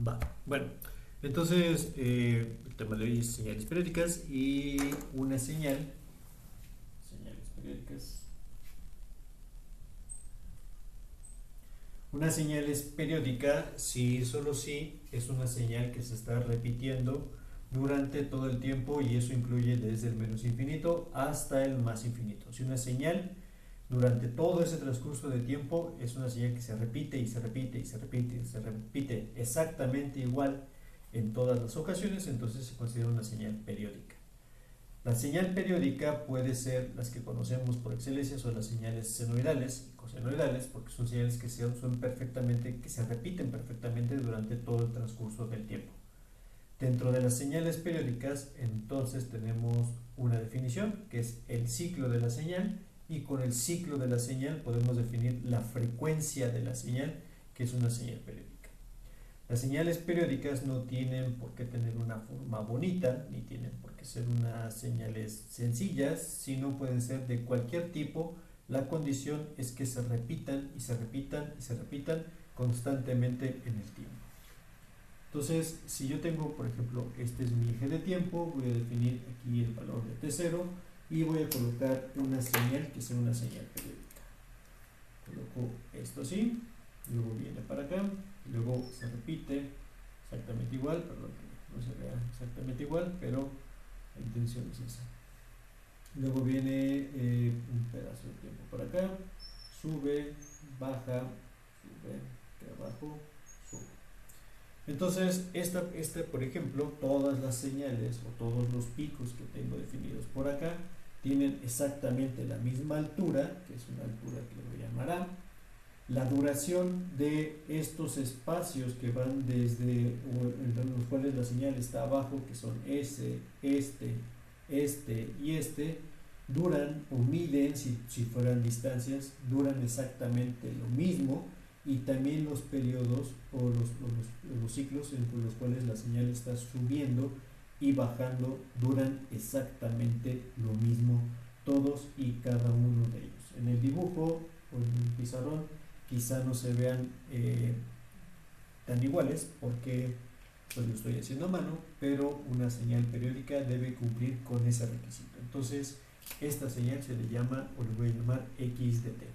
Va. Bueno, entonces el tema de hoy es señales periódicas y una señales periódicas. Una señal es periódica si solo si es una señal que se está repitiendo durante todo el tiempo y eso incluye desde el menos infinito hasta el más infinito. Si una señal durante todo ese transcurso de tiempo es una señal que se repite y se repite y se repite y se repite exactamente igual en todas las ocasiones, entonces se considera una señal periódica. La señal periódica puede ser las que conocemos por excelencia, son las señales senoidales y cosenoidales, porque son señales que que se repiten perfectamente durante todo el transcurso del tiempo. Dentro de las señales periódicas, entonces tenemos una definición, que es el ciclo de la señal, y con el ciclo de la señal podemos definir la frecuencia de la señal, que es una señal periódica. Las señales periódicas no tienen por qué tener una forma bonita, ni tienen por qué ser unas señales sencillas, sino pueden ser de cualquier tipo. La condición es que se repitan y se repitan y se repitan constantemente en el tiempo. Entonces, si yo tengo, por ejemplo, este es mi eje de tiempo, voy a definir aquí el valor de t0 y voy a colocar una señal que sea una señal periódica. Coloco esto así, luego viene para acá, luego se repite exactamente igual, perdón que no se vea exactamente igual, pero la intención es esa. Luego viene un pedazo de tiempo por acá, sube, baja, sube, queda abajo, sube. Entonces, por ejemplo, todas las señales o todos los picos que tengo definidos por acá tienen exactamente la misma altura, que es una altura que le voy a llamar A. La duración de estos espacios que van desde, entre los cuales la señal está abajo, que son este y este, duran o miden, si fueran distancias, duran exactamente lo mismo, y también los periodos o los ciclos entre los cuales la señal está subiendo y bajando duran exactamente lo mismo, todos y cada uno de ellos. En el dibujo o en el pizarrón quizá no se vean tan iguales porque pues lo estoy haciendo a mano, pero una señal periódica debe cumplir con ese requisito. Entonces, esta señal se le llama, o le voy a llamar x de t.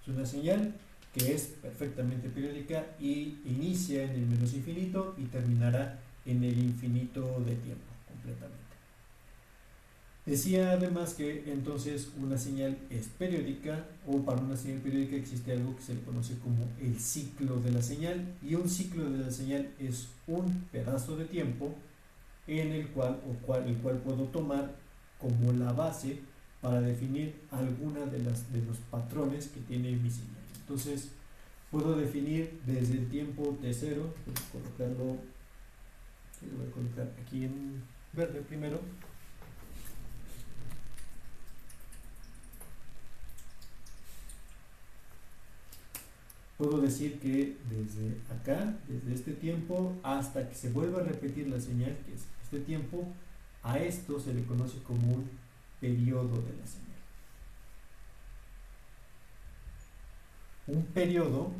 Es una señal que es perfectamente periódica y inicia en el menos infinito y terminará en el infinito de tiempo completamente. Decía además que entonces una señal es periódica, o para una señal periódica existe algo que se le conoce como el ciclo de la señal, y un ciclo de la señal es un pedazo de tiempo en el cual puedo tomar como la base para definir alguna de los patrones que tiene mi señal. Entonces puedo definir desde el tiempo t0, lo voy a colocar aquí en verde primero. Puedo decir que desde acá, desde este tiempo hasta que se vuelva a repetir la señal, que es este tiempo, a esto se le conoce como un periodo de la señal. Un periodo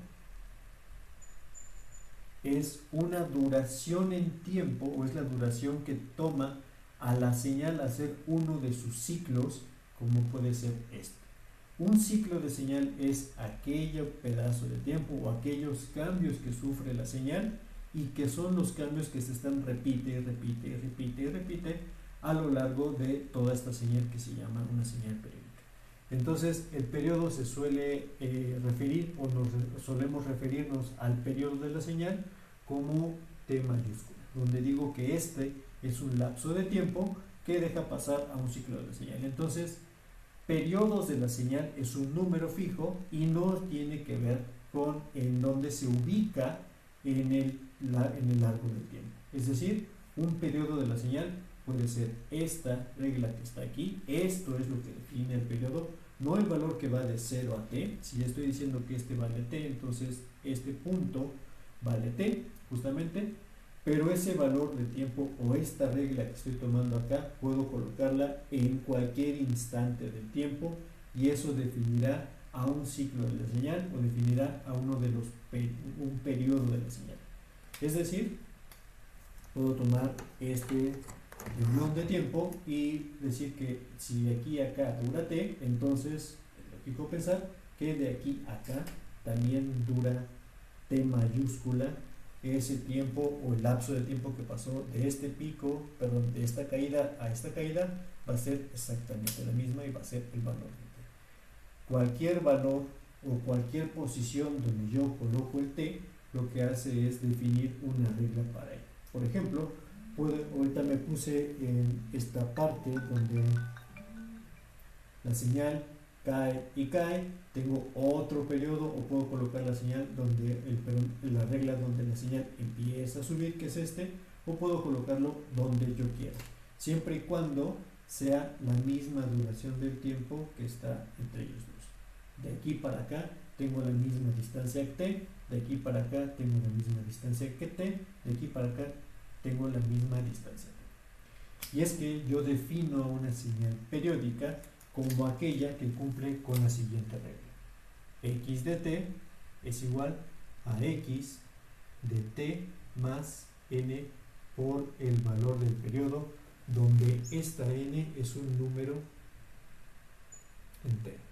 es una duración en tiempo, o es la duración que toma a la señal hacer uno de sus ciclos, como puede ser este. Un ciclo de señal es aquel pedazo de tiempo o aquellos cambios que sufre la señal, y que son los cambios que se están repite a lo largo de toda esta señal que se llama una señal periódica. Entonces, el periodo se suele referir, o solemos referirnos al periodo de la señal como T mayúscula, donde digo que este es un lapso de tiempo que deja pasar a un ciclo de la señal. Entonces, periodos de la señal es un número fijo y no tiene que ver con en dónde se ubica en el largo del tiempo. Es decir, un periodo de la señal puede ser esta regla que está aquí. Esto es lo que define el periodo, no el valor que va de 0 a t. Si estoy diciendo que este vale t, entonces este punto vale t, justamente. Pero ese valor de tiempo o esta regla que estoy tomando acá, puedo colocarla en cualquier instante del tiempo, y eso definirá a un ciclo de la señal o definirá a un periodo de la señal. Es decir, puedo tomar este renglón de tiempo y decir que si de aquí a acá dura t, entonces es lógico pensar que de aquí a acá también dura t mayúscula ese tiempo o el lapso de tiempo que pasó de este pico, perdón, de esta caída a esta caída, va a ser exactamente la misma y va a ser el valor de t. Cualquier valor o cualquier posición donde yo coloco el t, lo que hace es definir una regla para ello. Por ejemplo, ahorita me puse en esta parte donde la señal cae y cae, tengo otro periodo, o puedo colocar la señal donde la regla donde la señal empieza a subir, que es este, o puedo colocarlo donde yo quiera, siempre y cuando sea la misma duración del tiempo que está entre ellos dos. De aquí para acá tengo la misma distancia que t, de aquí para acá tengo la misma distancia que t, de aquí para acá tengo la misma distancia. Y es que yo defino una señal periódica como aquella que cumple con la siguiente regla. X de t es igual a x de t más n por el valor del periodo, donde esta n es un número entero.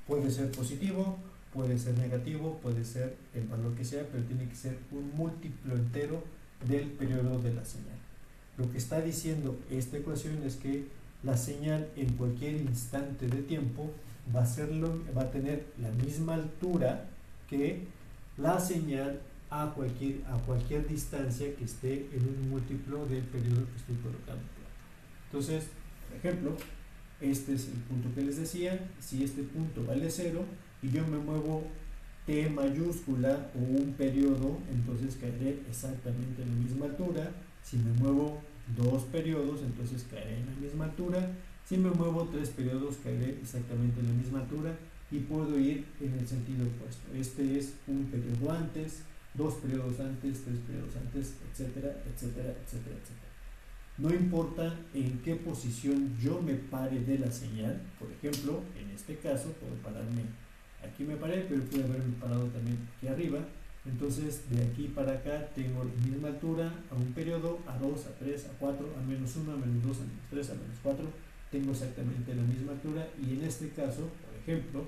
Puede ser positivo, puede ser negativo, puede ser el valor que sea, pero tiene que ser un múltiplo entero del periodo de la señal. Lo que está diciendo esta ecuación es que la señal en cualquier instante de tiempo va a tener la misma altura que la señal a cualquier distancia que esté en un múltiplo del periodo que estoy colocando. Entonces, por ejemplo, este es el punto que les decía. Si este punto vale 0 y yo me muevo t mayúscula o un periodo, entonces caeré exactamente en la misma altura. Si me muevo 2 periodos, entonces caeré en la misma altura. Si me muevo 3 periodos, caeré exactamente en la misma altura, y puedo ir en el sentido opuesto. Este es un periodo antes, 2 periodos antes, 3 periodos antes, etcétera, etcétera, etcétera, etcétera. No importa en qué posición yo me pare de la señal. Por ejemplo, en este caso puedo pararme, aquí me paré, pero pude haberme parado también aquí arriba. Entonces, de aquí para acá tengo la misma altura a un periodo, a 2, a 3, a 4, a menos 1, a menos 2, a menos 3, a menos 4. Tengo exactamente la misma altura, y en este caso, por ejemplo,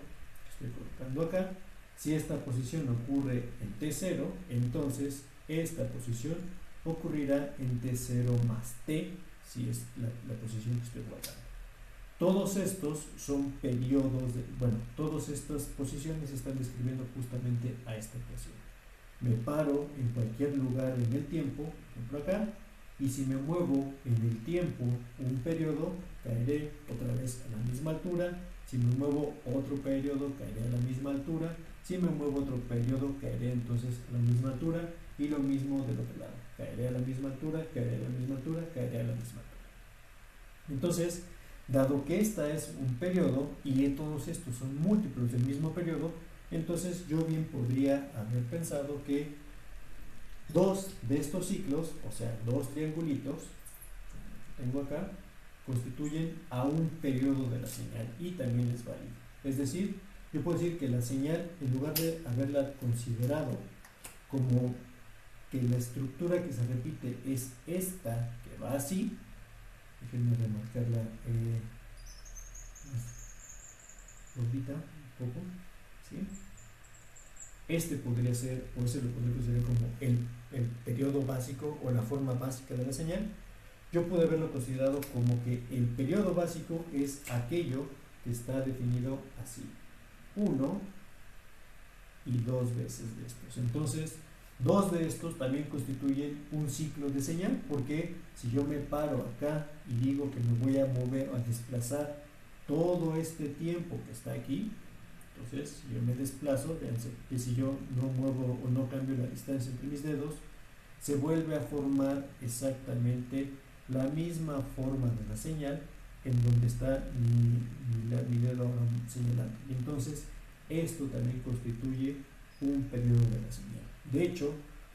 estoy colocando acá, si esta posición ocurre en T0, entonces esta posición ocurrirá en T0 más T, si es la posición que estoy guardando. Todos estos son periodos, todas estas posiciones están describiendo justamente a esta ecuación. Me paro en cualquier lugar en el tiempo, por ejemplo acá, y si me muevo en el tiempo un periodo, caeré otra vez a la misma altura. Si me muevo otro periodo, caeré a la misma altura. Si me muevo otro periodo, caeré entonces a la misma altura, y lo mismo del otro lado. Caeré a la misma altura, caeré a la misma altura, caeré a la misma altura. Entonces, dado que esta es un periodo y todos estos son múltiplos del mismo periodo, entonces yo bien podría haber pensado que dos de estos ciclos, o sea, dos triangulitos que tengo acá, constituyen a un periodo de la señal, y también es válido. Es decir, yo puedo decir que la señal, en lugar de haberla considerado como que la estructura que se repite es esta, que va así, déjenme remarcarla gordita un poco, ¿sí? Este podría ser, o ese lo podría considerar como el periodo básico o la forma básica de la señal. Yo pude haberlo considerado como que el periodo básico es aquello que está definido así: 1 y 2 veces de estos. Entonces, 2 de estos también constituyen un ciclo de señal, porque si yo me paro acá y digo que me voy a mover, a desplazar todo este tiempo que está aquí, entonces si yo me desplazo, fíjense que si yo no muevo o no cambio la distancia entre mis dedos, se vuelve a formar exactamente la misma forma de la señal en donde está mi dedo señalando. Y entonces esto también constituye un periodo de la señal. De hecho,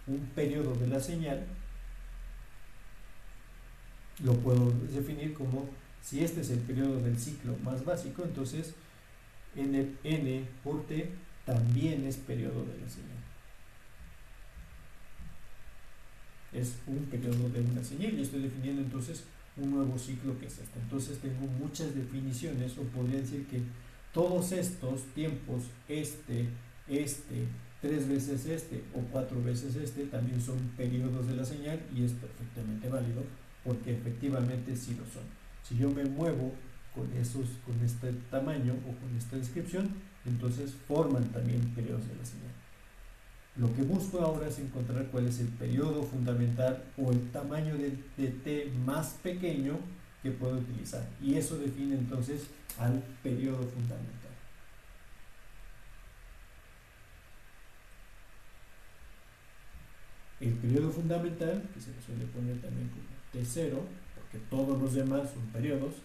un periodo de la señal lo puedo definir como, si este es el periodo del ciclo más básico, entonces n por t también es periodo de la señal. es un periodo de una señal y estoy definiendo entonces un nuevo ciclo que es este. Entonces tengo muchas definiciones, o podría decir que todos estos tiempos, este, 3 veces este o 4 veces este, también son periodos de la señal y es perfectamente válido porque efectivamente sí lo son. Si yo me muevo con este tamaño o con esta descripción, entonces forman también periodos de la señal. Lo que busco ahora es encontrar cuál es el periodo fundamental o el tamaño de t más pequeño que puedo utilizar. Y eso define entonces al periodo fundamental. El periodo fundamental, que se le suele poner también como T0, porque todos los demás son periodos,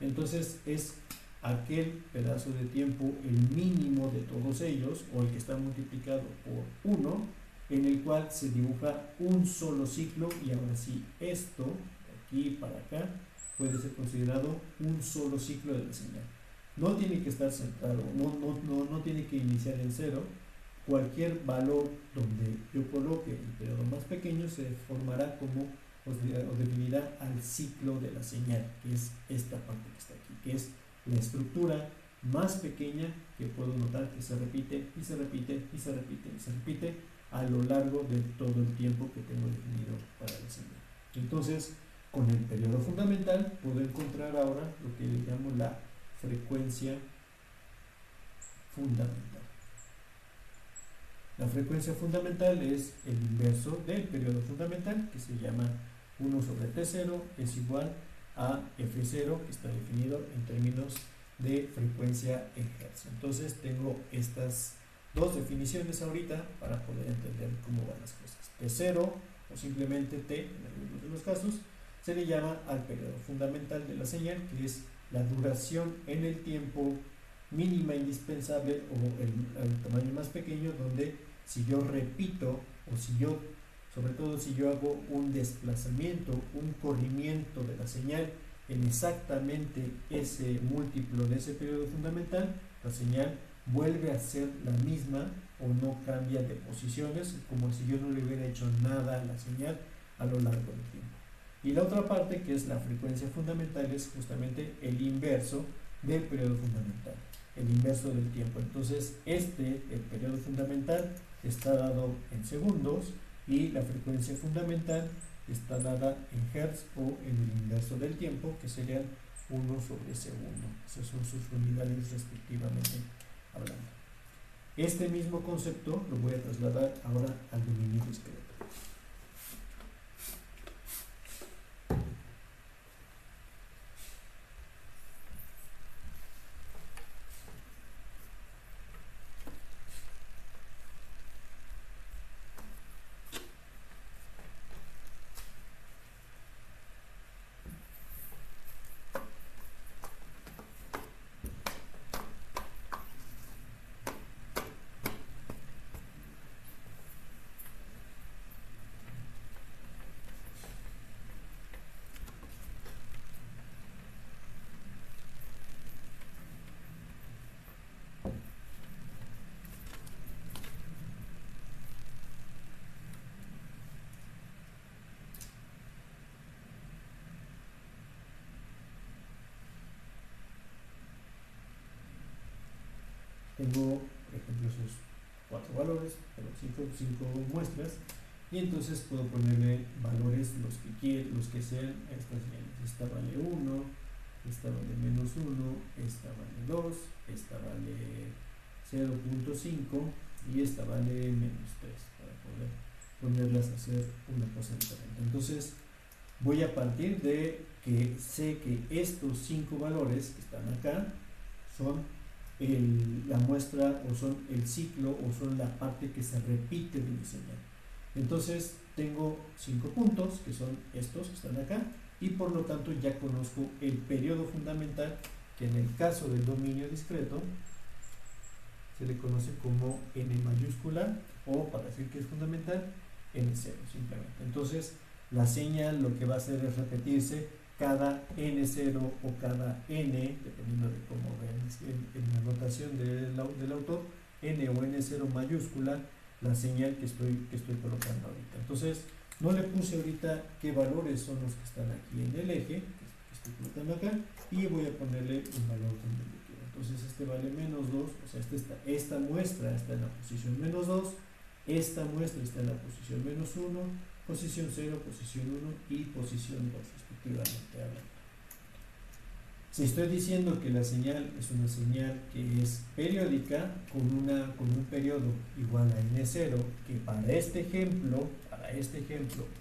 entonces es aquel pedazo de tiempo, el mínimo de todos ellos, o el que está multiplicado por 1, en el cual se dibuja un solo ciclo, y ahora sí, esto, de aquí para acá, puede ser considerado un solo ciclo de la señal. No tiene que estar centrado, no tiene que iniciar en 0. Cualquier valor donde yo coloque el periodo más pequeño se formará como, o definirá al ciclo de la señal, que es esta parte que está aquí, que es la estructura más pequeña que puedo notar que se repite y se repite y se repite y se repite a lo largo de todo el tiempo que tengo definido para la señal. Entonces, con el periodo fundamental puedo encontrar ahora lo que le llamo la frecuencia fundamental. La frecuencia fundamental es el inverso del periodo fundamental, que se llama 1 sobre T0 es igual a F0, que está definido en términos de frecuencia en Hertz. Entonces tengo estas dos definiciones ahorita para poder entender cómo van las cosas. T0, o simplemente T en algunos de los casos, se le llama al periodo fundamental de la señal, que es la duración en el tiempo mínima indispensable, o el tamaño más pequeño, donde si yo repito, o si yo, sobre todo si yo hago un desplazamiento, un corrimiento de la señal en exactamente ese múltiplo de ese periodo fundamental, la señal vuelve a ser la misma o no cambia de posiciones, como si yo no le hubiera hecho nada a la señal a lo largo del tiempo. Y la otra parte, que es la frecuencia fundamental, es justamente el inverso del periodo fundamental, el inverso del tiempo. Entonces el periodo fundamental está dado en segundos y la frecuencia fundamental está dada en hertz, o en el inverso del tiempo, que serían 1 sobre segundo. Esas son sus unidades respectivamente hablando. Este mismo concepto lo voy a trasladar ahora al dominio discreto. Tengo, por ejemplo, esos 4 valores, pero 5 muestras, y entonces puedo ponerle valores los que sean a estas señales. Esta vale 1, esta vale menos 1, esta vale 2, esta vale 0.5 y esta vale menos 3, para poder ponerlas a hacer una cosa diferente. Entonces voy a partir de que sé que estos 5 valores que están acá son la muestra, o son el ciclo, o son la parte que se repite de mi señal. Entonces tengo 5 puntos, que son estos que están acá, y por lo tanto ya conozco el periodo fundamental, que en el caso del dominio discreto se le conoce como n mayúscula, o para decir que es fundamental, n0 simplemente. Entonces la señal lo que va a hacer es repetirse cada n0 o cada n, dependiendo de cómo ven en la notación del autor, n o n0 mayúscula, la señal que estoy colocando ahorita. Entonces No le puse ahorita qué valores son los que están aquí en el eje, que estoy colocando acá, y voy a ponerle un valor donde yo quiero. Entonces este vale menos 2, o sea, esta muestra está en la posición menos 2, esta muestra está en la posición menos 1, posición 0, posición 1 y posición 2, respectivamente hablando. Si estoy diciendo que la señal es una señal que es periódica con un periodo igual a n0, que para este ejemplo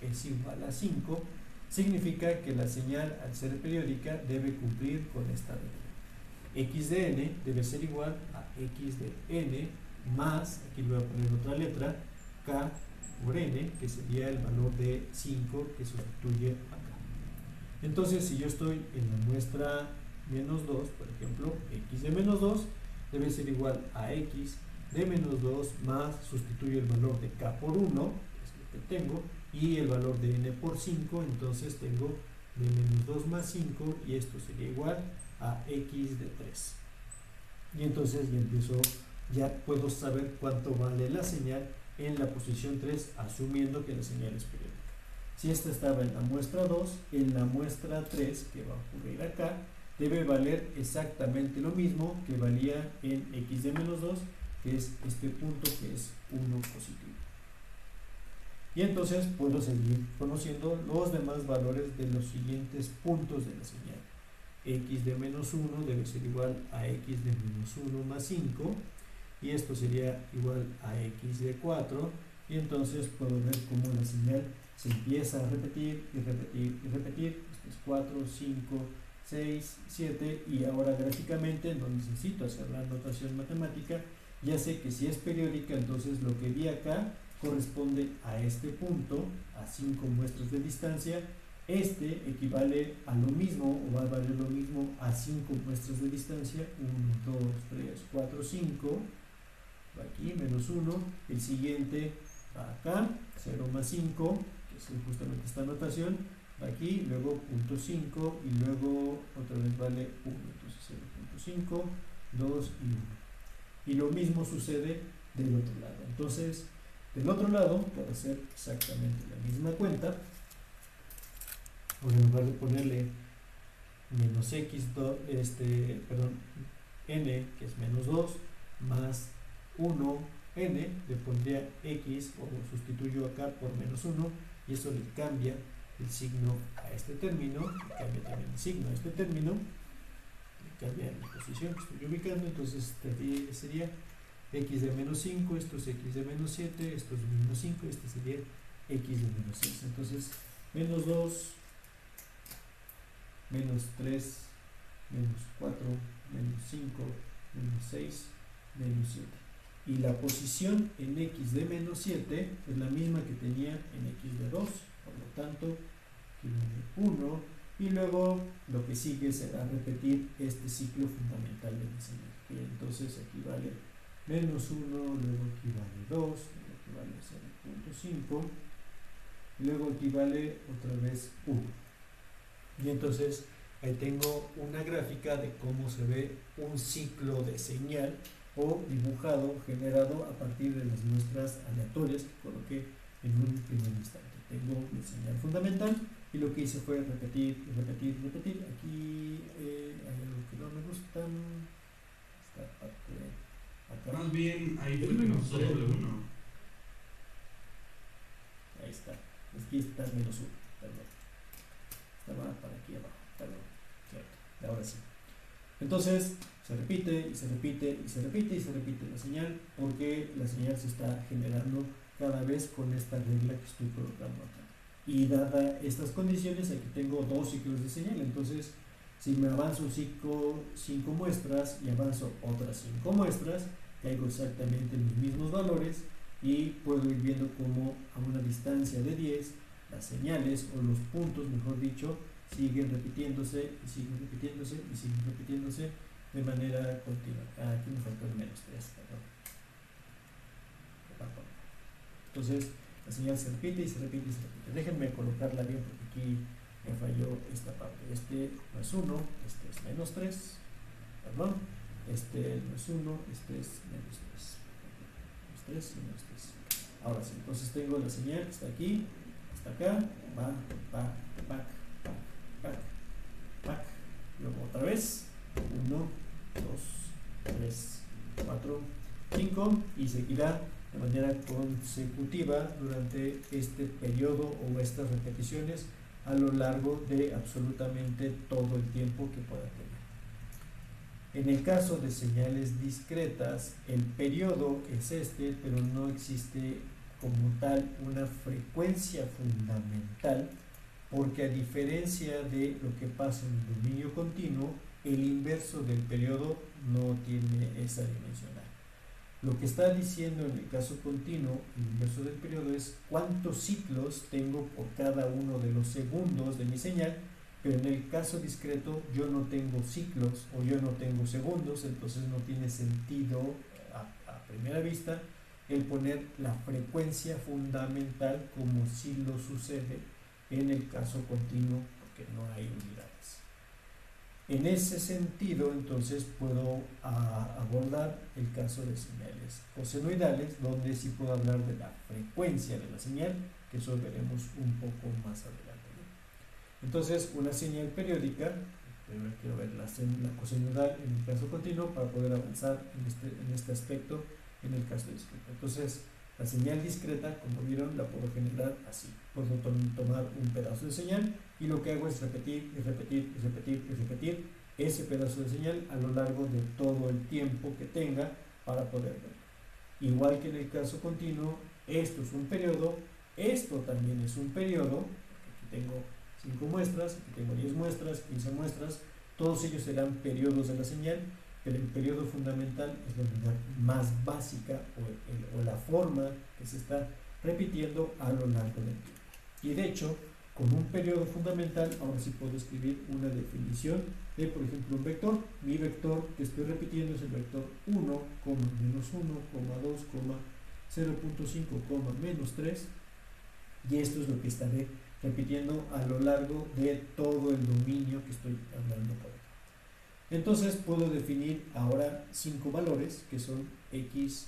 es igual a 5, significa que la señal, al ser periódica, debe cumplir con esta regla. X de n debe ser igual a x de n más, aquí le voy a poner otra letra, k por n, que sería el valor de 5 que sustituye acá. Entonces, si yo estoy en la muestra menos 2, por ejemplo, x de menos 2 debe ser igual a x de menos 2 más, sustituyo el valor de k por 1, que es lo que tengo, y el valor de n por 5, entonces tengo de menos 2 más 5, y esto sería igual a x de 3. Y entonces ya puedo saber cuánto vale la señal en la posición 3, asumiendo que la señal es periódica. Si esta estaba en la muestra 2, en la muestra 3, que va a ocurrir acá, debe valer exactamente lo mismo que valía en x de menos 2, que es este punto que es 1 positivo. Y entonces puedo seguir conociendo los demás valores de los siguientes puntos de la señal. X de menos 1 debe ser igual a x de menos 1 más 5, y esto sería igual a x de 4, y entonces puedo ver cómo la señal se empieza a repetir y repetir y repetir. Esto es 4, 5, 6, 7, y ahora gráficamente no necesito hacer la notación matemática, ya sé que si es periódica, entonces lo que vi acá corresponde a este punto, a 5 muestras de distancia. Este equivale a lo mismo, o va a valer lo mismo a 5 muestras de distancia, 1, 2, 3, 4, 5, va aquí, menos 1, el siguiente va acá, 0 más 5, que es justamente esta notación, va aquí, luego 0.5, y luego otra vez vale 1, entonces 0.5, 2 y 1. Y lo mismo sucede del otro lado. Entonces, del otro lado, puedo hacer exactamente la misma cuenta. En lugar de ponerle menos x, n, que es menos 2, más 1, n, le pondría x, o sustituyo acá por menos 1, y eso le cambia el signo a este término, le cambia también el signo a este término, le cambia la posición que estoy ubicando. Entonces este sería x de menos 5, esto es x de menos 7, esto es menos 5, este sería x de menos 6. Entonces, menos 2, menos 3, menos 4, menos 5, menos 6, menos 7. Y la posición en x de menos 7 es la misma que tenía en x de 2, por lo tanto, aquí viene 1, y luego lo que sigue será repetir este ciclo fundamental de la señal, que entonces aquí vale menos 1, luego aquí vale 2, luego aquí vale 0.5, y luego aquí vale otra vez 1. Y entonces ahí tengo una gráfica de cómo se ve un ciclo de señal, o dibujado, generado a partir de las muestras aleatorias que coloqué en un primer instante. Tengo mi señal fundamental, y lo que hice fue repetir y repetir y repetir. Aquí hay algo que no me gusta, esta parte de acá. Más bien, ahí fue que nos doble 1. Ahí está. Aquí está menos 1, perdón. Estaba para aquí abajo, perdón. Cierto, ahora sí. Entonces, se repite y se repite y se repite y se repite la señal, porque la señal se está generando cada vez con esta regla que estoy colocando acá. Y dada estas condiciones, aquí tengo 2 ciclos de señal. Entonces, si me avanzo 5 muestras y avanzo otras 5 muestras, caigo exactamente en los mismos valores, y puedo ir viendo cómo a una distancia de 10 las señales, o los puntos mejor dicho, siguen repitiéndose y siguen repitiéndose y siguen repitiéndose de manera continua. Aquí me faltó el menos 3, perdón. Entonces la señal se repite y se repite y se repite. Déjenme colocarla bien, porque aquí me falló esta parte. Este no es 1, este es menos 3, perdón. Este no es 1, este es menos 3. Menos 3 y menos 3. Ahora sí, entonces tengo la señal que está aquí, hasta acá, va, back, back, back, back, back, luego otra vez, 1, 2, 3, 4, 5 y seguirá de manera consecutiva durante este periodo o estas repeticiones a lo largo de absolutamente todo el tiempo que pueda tener. En el caso de señales discretas, el periodo es este, pero no existe como tal una frecuencia fundamental, porque a diferencia de lo que pasa en el dominio continuo, el inverso del periodo no tiene esa dimensional. Lo que está diciendo en el caso continuo, el inverso del periodo, es cuántos ciclos tengo por cada uno de los segundos de mi señal, pero en el caso discreto yo no tengo ciclos o yo no tengo segundos, entonces no tiene sentido a primera vista el poner la frecuencia fundamental como si lo sucede en el caso continuo, porque no hay unidades. En ese sentido, entonces puedo abordar el caso de señales cosenoidales, donde sí puedo hablar de la frecuencia de la señal, que eso veremos un poco más adelante, ¿no? Entonces, una señal periódica, primero quiero ver la cosenoidal en el caso continuo para poder avanzar en este aspecto en el caso discreto. Entonces, la señal discreta, como vieron, la puedo generar así. Puedo tomar un pedazo de señal y lo que hago es repetir y repetir y repetir y repetir ese pedazo de señal a lo largo de todo el tiempo que tenga para poder verlo. Igual que en el caso continuo, esto es un periodo, esto también es un periodo, aquí tengo 5 muestras, aquí tengo 10 muestras, 15 muestras, todos ellos serán periodos de la señal, pero el periodo fundamental es la unidad más básica o la forma que se está repitiendo a lo largo del tiempo. Y de hecho, con un periodo fundamental, ahora sí puedo escribir una definición de, por ejemplo, un vector. Mi vector que estoy repitiendo es el vector 1, menos 1, 2, 0.5, menos 3. Y esto es lo que estaré repitiendo a lo largo de todo el dominio que estoy hablando por acá. Entonces puedo definir ahora 5 valores que son x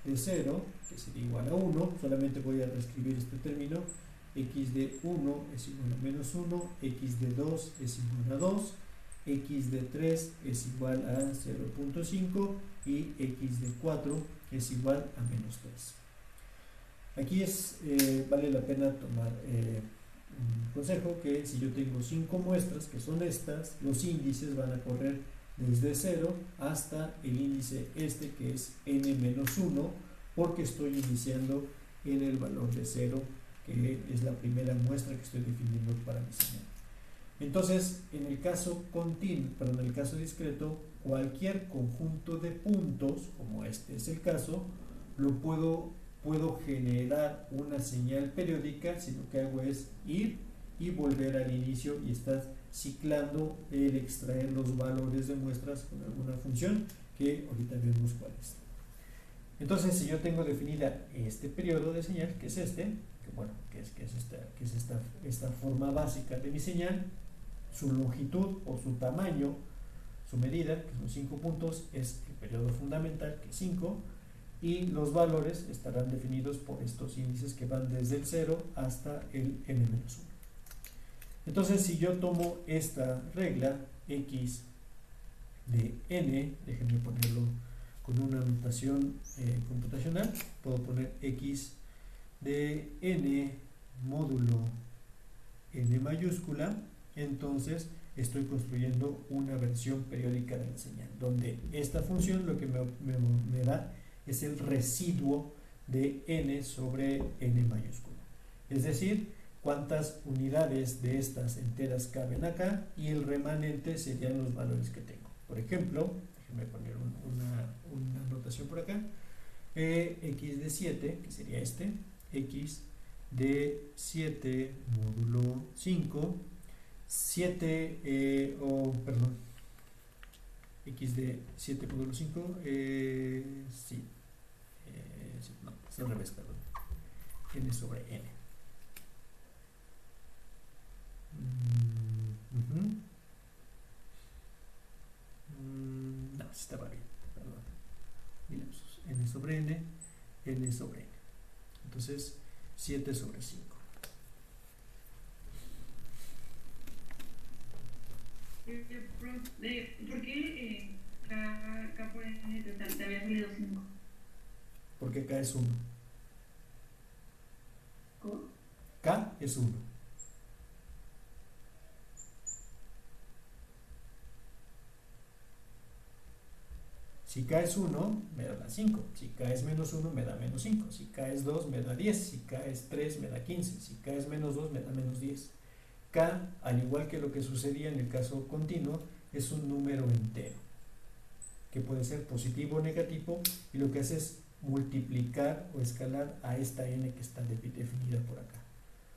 de 0, que sería igual a 1, solamente voy a reescribir este término, x de 1 es igual a menos 1, x de 2 es igual a 2, x de 3 es igual a 0.5 y x de 4 es igual a menos 3. Aquí vale la pena tomar un consejo, que si yo tengo 5 muestras, que son estas, los índices van a correr desde 0 hasta el índice que es n-1, porque estoy iniciando en el valor de 0, que es la primera muestra que estoy definiendo para mi señal. Entonces, en el caso continuo, en el caso discreto, cualquier conjunto de puntos, como este es el caso, lo puedo generar una señal periódica, si lo que hago es ir y volver al inicio y estar ciclando el extraer los valores de muestras con alguna función que ahorita vemos cuál es. Entonces, si yo tengo definida este periodo de señal, que es esta forma básica de mi señal, su longitud o su tamaño, su medida, que son 5 puntos, es el periodo fundamental, que es 5, y los valores estarán definidos por estos índices que van desde el 0 hasta el n-1. Entonces, si yo tomo esta regla x de n, déjenme ponerlo con una notación computacional, puedo poner x de n módulo n mayúscula, entonces estoy construyendo una versión periódica de la señal, donde esta función lo que me da es el residuo de n sobre n mayúscula, es decir, cuántas unidades de estas enteras caben acá, y el remanente serían los valores que tengo. Por ejemplo, déjenme poner una notación por acá, x de 7, que sería x de 7 módulo 5, 7, x de 7 módulo 5, sí, no, es al revés, perdón, n sobre n. No, estaba bien, perdón. Miremos, n sobre n, n sobre n. Entonces, 7 sobre 5. ¿Por qué K por N te había salido 5? Porque K es 1. ¿Cómo? K es 1. Si K es 1, me da 5. Si K es menos 1, me da menos 5. Si K es 2, me da 10. Si K es 3, me da 15. Si K es menos 2, me da menos 10. K, al igual que lo que sucedía en el caso continuo, es un número entero, que puede ser positivo o negativo, y lo que hace es multiplicar o escalar a esta n que está definida por acá.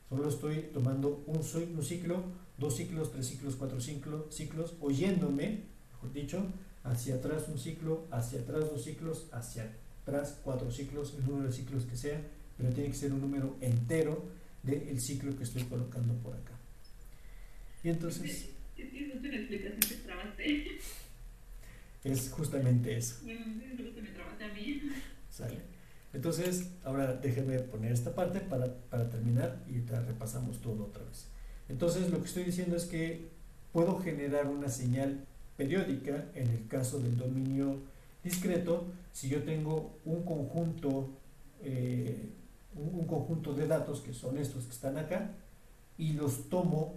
Solo estoy tomando un ciclo, 2 ciclos, 3 ciclos, 4 ciclos, o yéndome, mejor dicho, hacia atrás un ciclo, hacia atrás 2 ciclos, hacia atrás 4 ciclos, el número de ciclos que sea, pero tiene que ser un número entero del ciclo que estoy colocando por acá. Y entonces Es que justo en la explicación te trabaste. es justamente eso. Bueno, luego te me trabaste a mí. ¿Sale? Entonces, ahora déjenme poner esta parte para terminar y te repasamos todo otra vez. Entonces, lo que estoy diciendo es que puedo generar una señal periódica en el caso del dominio discreto si yo tengo un conjunto de datos que son estos que están acá y los tomo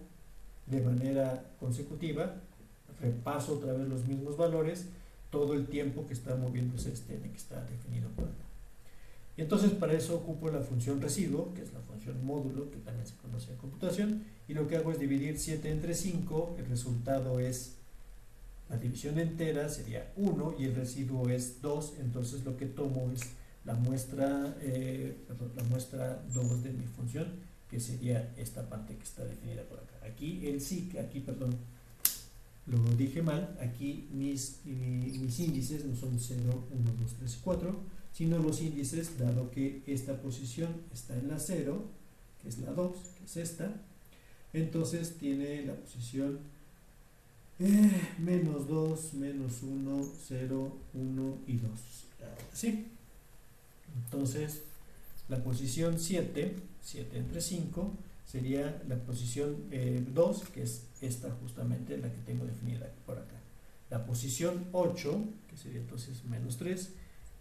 de manera consecutiva, repaso otra vez los mismos valores todo el tiempo que está moviéndose este n que está definido por acá. Y entonces para eso ocupo la función residuo, que es la función módulo, que también se conoce en computación, y lo que hago es dividir 7 entre 5, el resultado es, la división entera sería 1 y el residuo es 2, entonces lo que tomo es la muestra 2 de mi función, que sería esta parte que está definida por acá. Aquí lo dije mal, aquí mis índices no son 0, 1, 2, 3 y 4, sino los índices, dado que esta posición está en la 0, que es la 2, que es esta, entonces tiene la posición menos 2, menos 1, 0, 1 y 2. ¿Sí? Entonces, la posición 7 entre 5, sería la posición 2, que es esta justamente, la que tengo definida por acá. La posición 8, que sería entonces menos 3,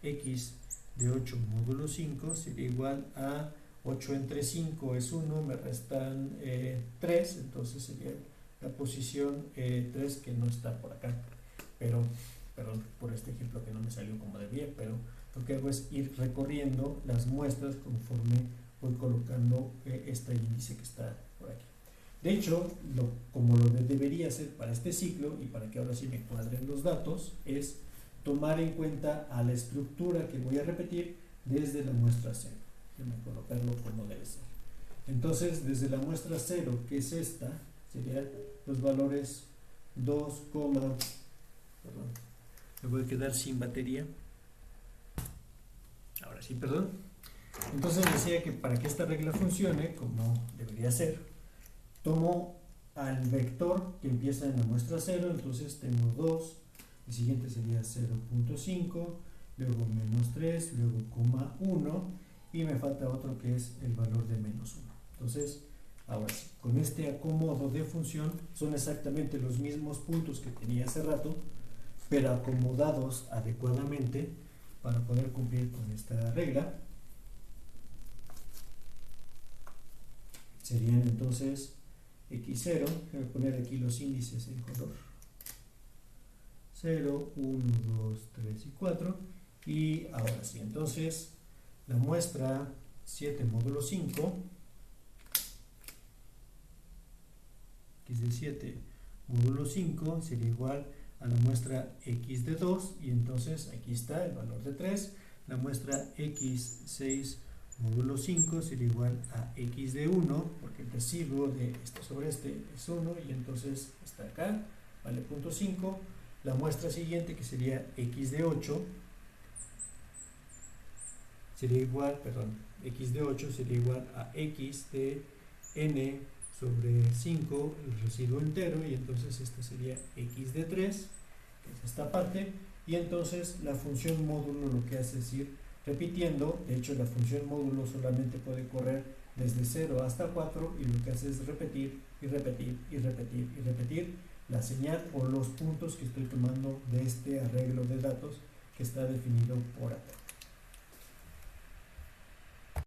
x de 8 módulo 5 sería igual a 8 entre 5 es 1, me restan 3, entonces sería la posición 3 que no está por acá. Pero, perdón por este ejemplo que no me salió como debía, pero lo que hago es ir recorriendo las muestras conforme voy colocando este índice que está por aquí. De hecho, como lo debería hacer para este ciclo y para que ahora sí me cuadren los datos, es tomar en cuenta a la estructura que voy a repetir desde la muestra 0. Déjame colocarlo como debe ser. Entonces, desde la muestra 0, que es esta, serían los valores 2, perdón, me voy a quedar sin batería. Ahora sí, perdón. Entonces decía que para que esta regla funcione, como debería ser, tomo al vector que empieza en la muestra 0, entonces tengo 2, el siguiente sería 0.5, luego menos 3, luego coma 1, y me falta otro que es el valor de menos 1. Entonces, ahora sí, con este acomodo de función son exactamente los mismos puntos que tenía hace rato, pero acomodados adecuadamente para poder cumplir con esta regla. Serían entonces x0, voy a poner aquí los índices en color, 0, 1, 2, 3 y 4, y ahora sí, entonces la muestra 7 módulo 5, x de 7 módulo 5 sería igual a la muestra x de 2, y entonces aquí está el valor de 3, la muestra x6 módulo 5 sería igual a x de 1, porque el residuo de este sobre este es 1, y entonces está acá, vale 0.5. La muestra siguiente, que sería x de 8, sería igual, x de 8 sería igual a x de n sobre 5, el residuo entero, y entonces esta sería x de 3, que es esta parte, y entonces la función módulo lo que hace es ir repitiendo. De hecho, la función módulo solamente puede correr desde 0 hasta 4, y lo que hace es repetir y repetir y repetir y repetir la señal o los puntos que estoy tomando de este arreglo de datos que está definido por acá.